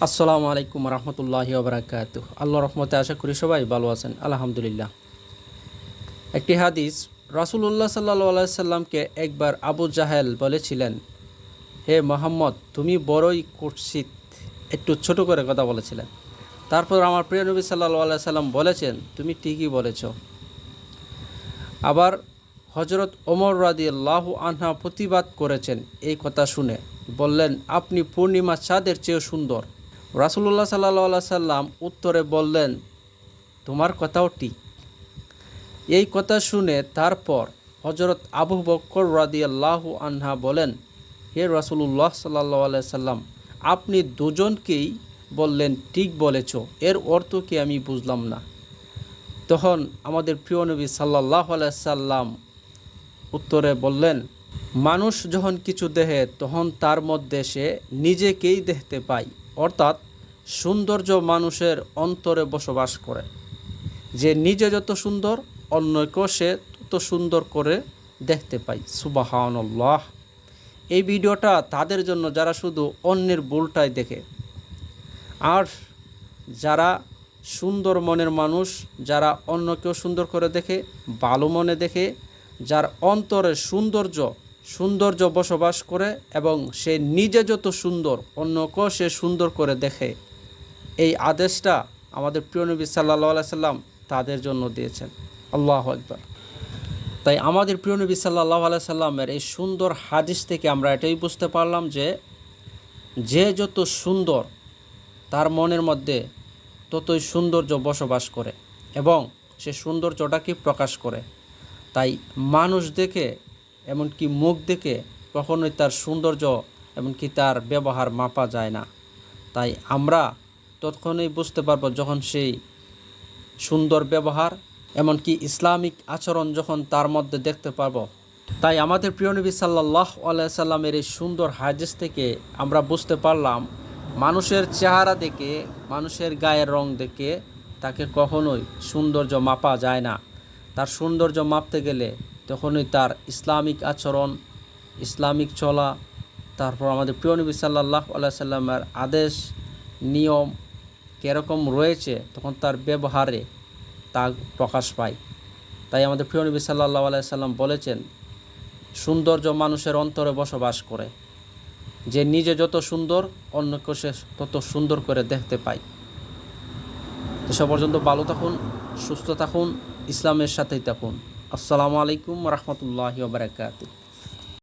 আসসালামু আলাইকুম রহমতুল্লাহি ওবরাকাতু। আল্লাহর রহমতে আশা করি সবাই ভালো আছেন, আলহামদুলিল্লাহ। একটি হাদিস, রাসূলুল্লাহ সাল্লাল্লাহু আলাইহি সাল্লামকে একবার আবু জাহেল বলেছিলেন, হে মোহাম্মদ, তুমি বড়ই কুৎসিত। একটু ছোট করে কথা বলেছিলেন। তারপর আমার প্রিয় নবী সাল্লাল্লাহু আলাইহি সাল্লাম বলেছেন, তুমি ঠিকই বলেছ। আবার হজরত ওমর রাদিয়াল্লাহু আনহু প্রতিবাদ করেছেন এই কথা শুনে, বললেন, আপনি পূর্ণিমা চাঁদের চেয়েও সুন্দর। রাসূলুল্লাহ সাল্লাল্লাহু আলাইহি সাল্লাম উত্তরে বললেন, তোমার কথাও ঠিক। এই কথা শুনে তারপর হজরত আবু বকর রাদিয়াল্লাহু আনহু বলেন, হে রাসূলুল্লাহ সাল্লাল্লাহু আলাইহি সাল্লাম, আপনি দুজনকেই বললেন ঠিক বলেছ, এর অর্থ কি আমি বুঝলাম না। তখন আমাদের প্রিয় নবী সাল্লাল্লাহু আলাইহি সাল্লাম উত্তরে বললেন, মানুষ যখন কিছু দেখে তখন তার মধ্যে সে নিজেকেই দেখতে পায়, অর্থাৎ সৌন্দর্য মানুষের অন্তরে বসবাস করে। যে নিজে যত সুন্দর, অন্যকেও সে তত সুন্দর করে দেখতে পায়। সুবহানাল্লাহ। এই ভিডিওটা তাদের জন্য যারা শুধু অন্যের ভুলটাই দেখে, আর যারা সুন্দর মনের মানুষ, যারা অন্যকেও সুন্দর করে দেখে, ভালো মনে দেখে, যার অন্তরে সৌন্দর্য বসবাস করে এবং সে নিজে যত সুন্দর, অন্যকেও সে সুন্দর করে দেখে, এই আদেশটা আমাদের প্রিয় নবী সাল্লাল্লাহু আলাইহি সাল্লাম তাদের জন্য দিয়েছেন। আল্লাহু আকবার। তাই আমাদের প্রিয় নবী সাল্লাল্লাহু আলাইহি সাল্লামের এই সুন্দর হাদিস থেকে আমরা এটাই বুঝতে পারলাম যে যে যত সুন্দর, তার মনের মধ্যে ততই সৌন্দর্য বসবাস করে এবং সে সৌন্দর্যটাকে প্রকাশ করে। তাই মানুষ দেখে, এমনকি মুখ দেখে কখনোই তার সৌন্দর্য এমনকি তার ব্যবহার মাপা যায় না। তাই আমরা তখনই বুঝতে পারবো যখন সেই সুন্দর ব্যবহার, এমনকি ইসলামিক আচরণ যখন তার মধ্যে দেখতে পারবো। তাই আমাদের প্রিয় নবী সাল্লাল্লাহু আলাইহি সাল্লামের এই সুন্দর হাদিস থেকে আমরা বুঝতে পারলাম, মানুষের চেহারা দেখে, মানুষের গায়ের রং দেখে তাকে কখনোই সৌন্দর্য মাপা যায় না। তার সৌন্দর্য মাপতে গেলে তখনই তার ইসলামিক আচরণ, ইসলামিক চলা, তারপর আমাদের প্রিয় নবী সাল্লাল্লাহু আলাইহি সাল্লামের আদেশ নিয়ম কীরকম রয়েছে, তখন তার ব্যবহারে তা প্রকাশ পায়। তাই আমাদের প্রিয় নবী সাল্লাল্লাহু আলাইহি সাল্লাম বলেছেন, সৌন্দর্য মানুষের অন্তরে বসবাস করে। যে নিজে যত সুন্দর, অন্যকে সে তত সুন্দর করে দেখতে পায়। তো সে পর্যন্ত ভালো থাকুন, সুস্থ থাকুন, ইসলামের সাথেই থাকুন। আসসালামু আলাইকুম রহমতুল্লাহি ওয়া বারাকাতুহু।